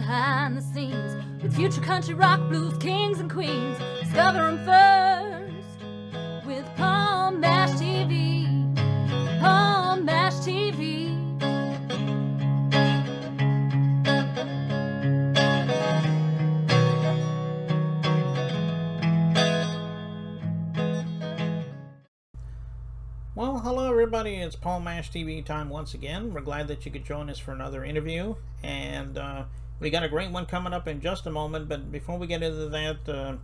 behind the scenes with future country rock blues kings and queens. Discover them first with Paul Mash TV. Paul Mash TV. Well, hello everybody, it's Paul Mash TV time once again. We're glad that you could join us for another interview, and we got a great one coming up in just a moment. But before we get into that,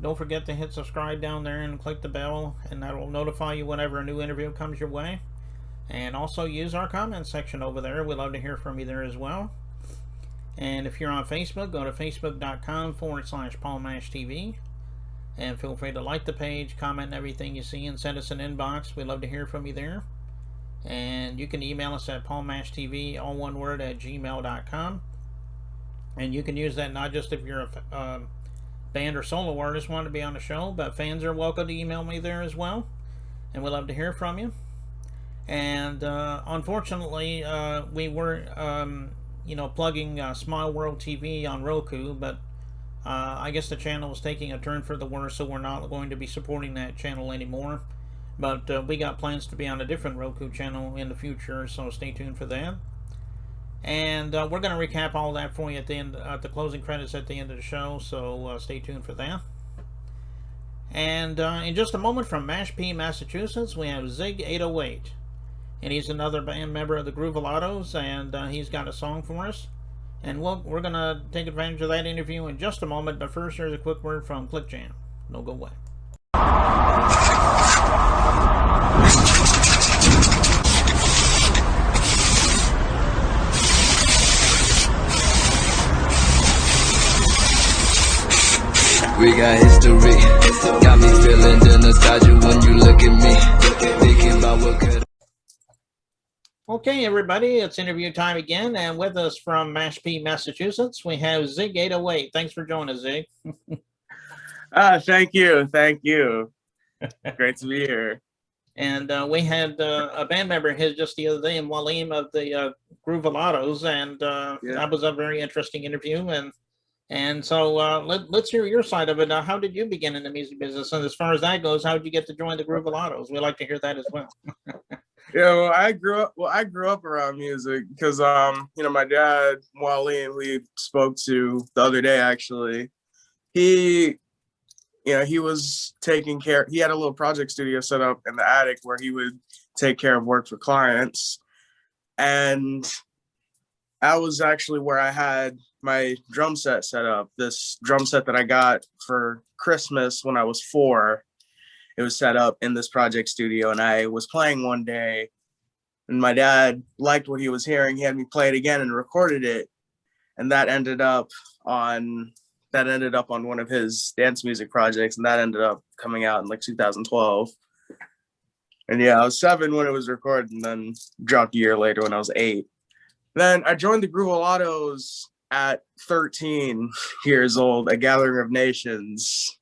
don't forget to hit subscribe down there and click the bell, and that will notify you whenever a new interview comes your way. And also use our comment section over there. We'd love to hear from you there as well. And if you're on Facebook, go to facebook.com/Paul Mash TV. And feel free to like the page, comment everything you see, and send us an inbox. We'd love to hear from you there. And you can email us at paulmashtv, all one word, at gmail.com. And you can use that not just if you're a band or solo artist want to be on the show, but fans are welcome to email me there as well. And we'd love to hear from you. And unfortunately, we were, plugging Smile World TV on Roku, but I guess the channel is taking a turn for the worse, so we're not going to be supporting that channel anymore. But we got plans to be on a different Roku channel in the future, so stay tuned for that. And we're going to recap all that for you at the end, at the closing credits at the end of the show, so stay tuned for that. And in just a moment, from Mashpee, Massachusetts, we have Zyg 808. And he's another band member of the Groovalottos, and he's got a song for us. And we're going to take advantage of that interview in just a moment, but first here's a quick word from Click Jam. Don't go away. We got history, got me feeling the nostalgia when you look at me, thinking about what could. Okay, everybody, it's interview time again, and with us from Mashpee, Massachusetts, we have Zyg 808. Thanks for joining us, Zyg. Thank you. Great to be here. And we had a band member here just the other day, Waleem of the Groovalottos, and that was a very interesting interview. And so let's hear your side of it. Now, how did you begin in the music business? And as far as that goes, how did you get to join the Groovalottos? We'd like to hear that as well. Yeah, well, I grew up around music because my dad, Waleem, who we spoke to the other day, actually, he was taking care. He had a little project studio set up in the attic where he would take care of work for clients, and that was actually where I had my drum set set up. This drum set that I got for Christmas when I was 4. It was set up in this project studio, and I was playing one day, and my dad liked what he was hearing. He had me play it again and recorded it, and that ended up on one of his dance music projects, and that ended up coming out in like 2012. And yeah, I was 7 when it was recorded, and then dropped a year later when I was 8. Then I joined the Grovalottos at 13 years old, a gathering of nations,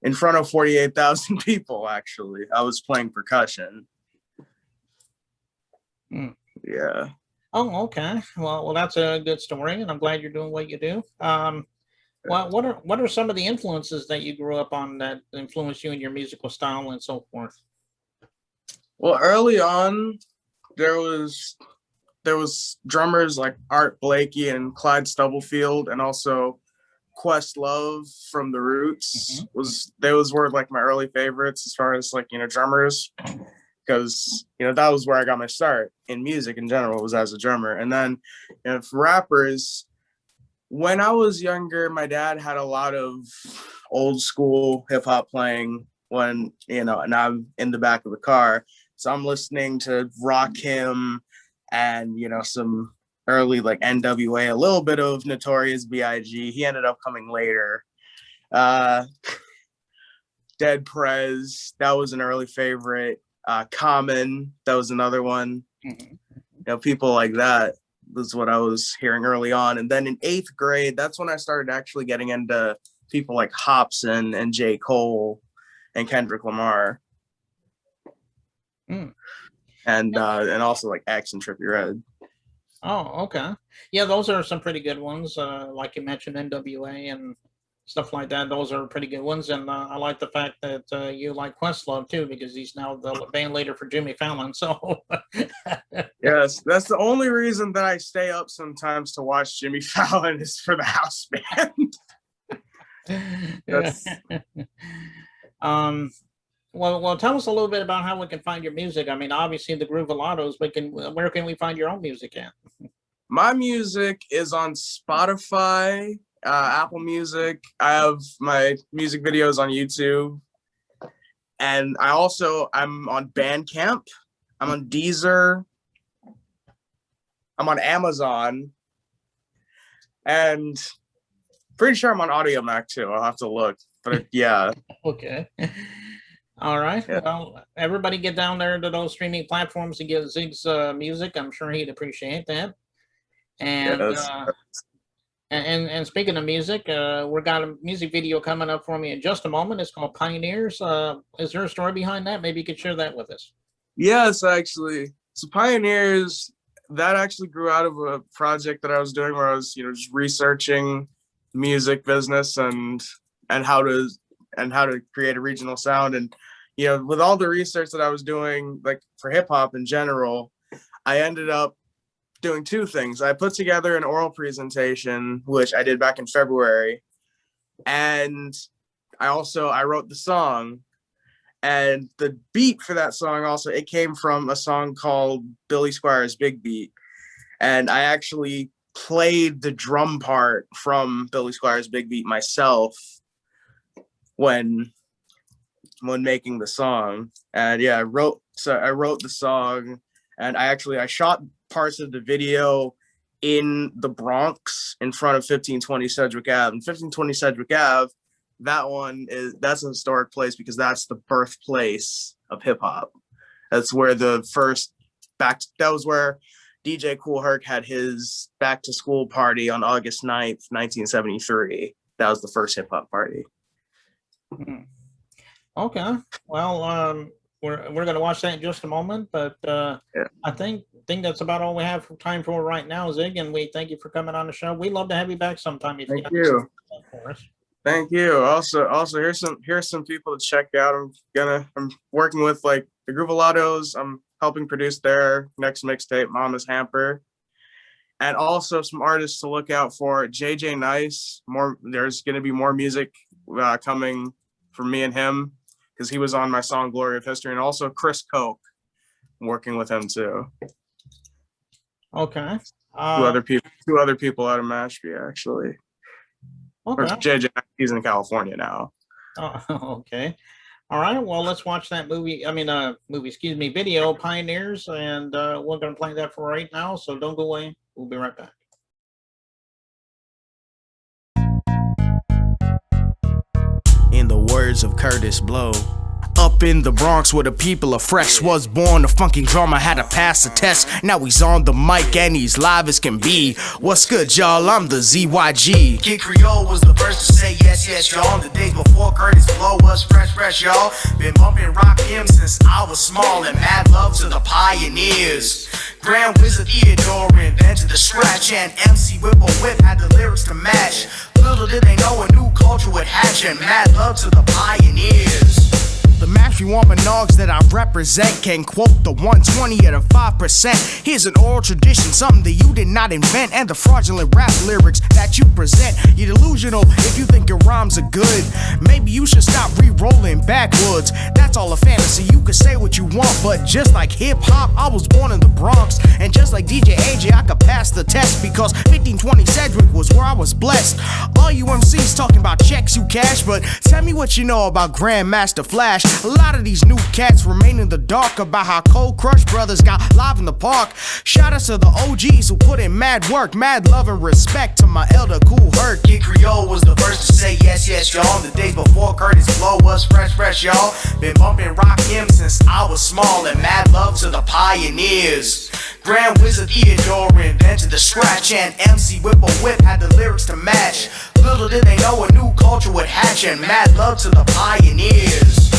in front of 48,000 people, actually. I was playing percussion. Yeah. Oh, okay. Well, that's a good story, and I'm glad you're doing what you do. What are some of the influences that you grew up on that influenced you in your musical style and so forth? Well, early on, there was drummers like Art Blakey and Clyde Stubblefield, and also Questlove from The Roots. Were like my early favorites as far as drummers, because that was where I got my start in music in general, was as a drummer. And then for rappers, when I was younger, my dad had a lot of old school hip hop playing and I'm in the back of the car, so I'm listening to Rakim and some early like NWA, a little bit of Notorious B.I.G. He ended up coming later. Dead Prez, that was an early favorite. Common, that was another one. People like that was what I was hearing early on. And then in 8th grade, that's when I started actually getting into people like Hobson and J. Cole and Kendrick Lamar. And also like X and Trippie Redd. Oh, okay. Yeah, those are some pretty good ones. Like you mentioned, NWA and stuff like that. Those are pretty good ones, and I like the fact that you like Questlove too, because he's now the band leader for Jimmy Fallon. So, Yes, that's the only reason that I stay up sometimes to watch Jimmy Fallon is for the house band. That's um, well, tell us a little bit about how we can find your music. I mean, obviously the Groovalottos, but where can we find your own music at? my music is on Spotify, Apple Music. I have my music videos on YouTube, and I'm on Bandcamp. I'm on Deezer. I'm on Amazon, and pretty sure I'm on Audio Mac too. I'll have to look, but yeah. Okay. All right. Yeah. Well, everybody get down there to those streaming platforms to get Zig's music. I'm sure he'd appreciate that. And Yes. and speaking of music, we got a music video coming up for me in just a moment. It's called Pioneers. Is there a story behind that? Maybe you could share that with us. Yes, actually. So Pioneers, that actually grew out of a project that I was doing where I was, just researching music business and how to create a regional sound. And, with all the research that I was doing, like for hip hop in general, I ended up doing two things. I put together an oral presentation, which I did back in February. And I wrote the song. And the beat for that song also, it came from a song called Billy Squier's Big Beat. And I actually played the drum part from Billy Squier's Big Beat myself when making the song. And yeah, I wrote the song, and I shot parts of the video in the Bronx in front of 1520 Sedgwick Ave. And 1520 Sedgwick Ave, that's a historic place because that's the birthplace of hip hop. That's where that was where DJ Kool Herc had his back to school party on August 9th, 1973. That was the first hip hop party. Okay. Well, we're going to watch that in just a moment, but Yeah. I think that's about all we have time for right now, Zig, and we thank you for coming on the show. We'd love to have you back sometime. Thank you. For us. Thank you. Also, here's some people to check out. I'm working with like the Groovalottos. I'm helping produce their next mixtape, Mama's Hamper, and also some artists to look out for. JJ Nice. There's going to be more music coming from me and him because he was on my song Glory of History, and also Chris Koch. I'm working with him too. Okay. Two other people out of Mashpee actually. Okay. Or JJ, he's in California now. Oh, okay. All right. Well, let's watch that video, Pioneers, and we're going to play that for right now. So don't go away. We'll be right back. In the words of Curtis Blow, up in the Bronx where the people are fresh, was born a funky drummer, had to pass the test. Now he's on the mic and he's live as can be. What's good, y'all? I'm the ZYG. Kid Creole was the first to say yes, yes, y'all. The days before Curtis Blow was fresh, y'all. Been bumping rock him since I was small, and mad love to the pioneers. Grand Wizard Theodore invented the scratch, and MC Whipple Whip had the lyrics to match. Little did they know a new culture would hatch, and mad love to the pioneers. The Mashpee Wampanoags that I represent can quote the 120 at a 5%. Here's an oral tradition, something that you did not invent, and the fraudulent rap lyrics that you present. You're delusional if you think your rhymes are good. Maybe you should stop re-rolling backwoods. That's all a fantasy, you can say what you want, but just like hip-hop, I was born in the Bronx. And just like DJ AJ, I could pass the test because 1520 Sedgwick was where I was blessed. All you MCs talking about checks you cash, but tell me what you know about Grandmaster Flash. A lot of these new cats remain in the dark about how Cold Crush Brothers got live in the park. Shout out to the OGs who put in mad work, mad love and respect to my elder Kool Herc. Kid Creole was the first to say yes, yes, y'all. The days before Curtis Blow was fresh, y'all. Been bumping rock him since I was small, and mad love to the pioneers. Grand Wizard Theodore invented the scratch, and MC Whipple Whip had the lyrics to match. Little did they know a new culture would hatch, and mad love to the pioneers.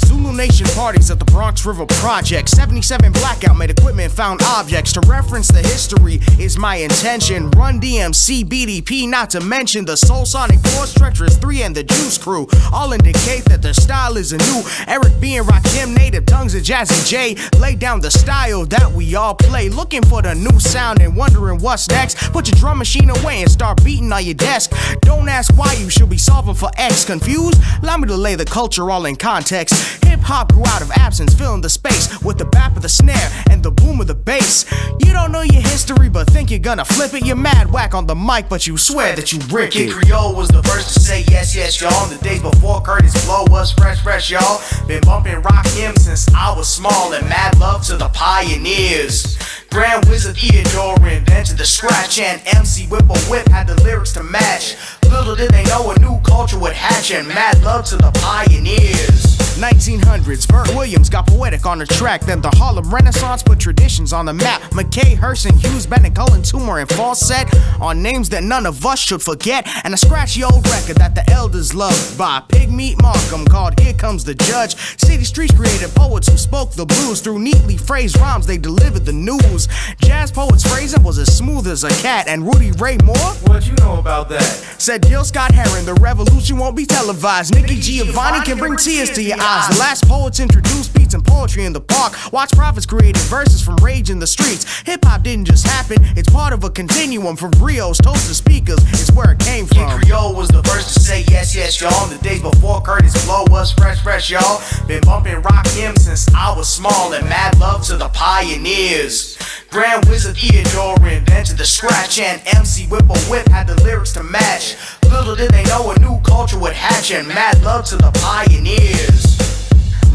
Zulu Little Nation parties at the Bronx River Project. 77 blackout made equipment, found objects. To reference the history is my intention. Run DMC, BDP, not to mention the Soul Sonic Force, Treacherous 3, and the Juice Crew. All indicate that their style is new. Eric B and Rakim, Native Tongues, and Jazzy J lay down the style that we all play. Looking for the new sound and wondering what's next. Put your drum machine away and start beating on your desk. Don't ask why, you should be solving for X. Confused? Allow me to lay the culture all in context. Hip hop grew out of absence, filling the space with the bap of the snare and the boom of the bass. You don't know your history, but think you're gonna flip it. You're mad whack on the mic, but you swear that you rick it. Kid Creole was the first to say yes, yes, y'all. The days before Curtis Blow was fresh, y'all. Been bumping rock him since I was small, and mad love to the pioneers. Grand Wizard Theodore invented the scratch, and MC Whipple Whip had the lyrics to match. Little did they know a new culture would hatch, and mad love to the pioneers. 1900s, Burt Williams got poetic on the track. Then the Harlem Renaissance put traditions on the map. McKay, Hearst, and Hughes, Bennett, Cullen, Toomer, and Fawcett on names that none of us should forget. And a scratchy old record that the elders loved by Pigmeat Markham called Here Comes the Judge. City Streets created poets who spoke the blues. Through neatly phrased rhymes, they delivered the news. Jazz poets' phrasing was as smooth as a cat. And Rudy Ray Moore, What you know about that? said Gil Scott Heron, the revolution won't be televised. Nikki Giovanni can bring tears to your eyes. The last poets introduced beats and poetry in the park. Watch prophets created verses from rage in the streets. Hip hop didn't just happen, it's part of a continuum. From griots, toast to speakers, it's where it came Kid from. Creole was the first to say yes, yes, y'all. The days before Curtis Blow was fresh, y'all. Been bumping rock him since I was small, and mad love to the pioneers. Grand Wizard Theodore invented the scratch, and MC Whipple Whip had the lyrics to match. Little did they know a new culture would hatch, and mad love to the pioneers.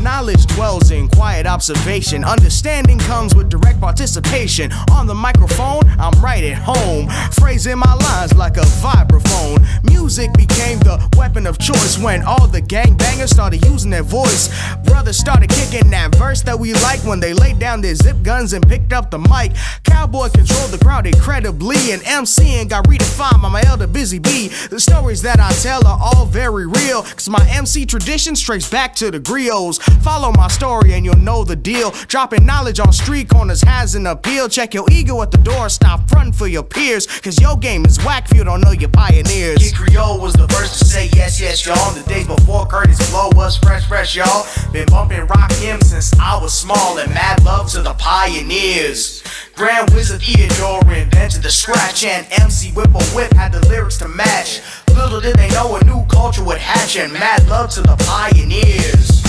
Knowledge dwells in quiet observation. Understanding comes with direct participation. On the microphone, I'm right at home, phrasing my lines like a vibraphone. Music became the weapon of choice when all the gangbangers started using their voice. Brothers started kicking that verse that we liked when they laid down their zip guns and picked up the mic. Cowboy controlled the crowd incredibly, and MCing got redefined by my elder Busy B. The stories that I tell are all very real, cause my MC tradition trace back to the griots. Follow my story and you'll know the deal. Dropping knowledge on street corners has an appeal. Check your ego at the door, stop fronting for your peers, cause your game is whack if you don't know your pioneers. Kid Creole was the first to say yes, yes, y'all. The days before Curtis Blow was fresh, y'all. Been bumping rock him since I was small, and mad love to the pioneers. Grand Wizard Theodore invented the scratch, and MC Whipple Whip had the lyrics to match. Little did they know a new culture would hatch, and mad love to the pioneers.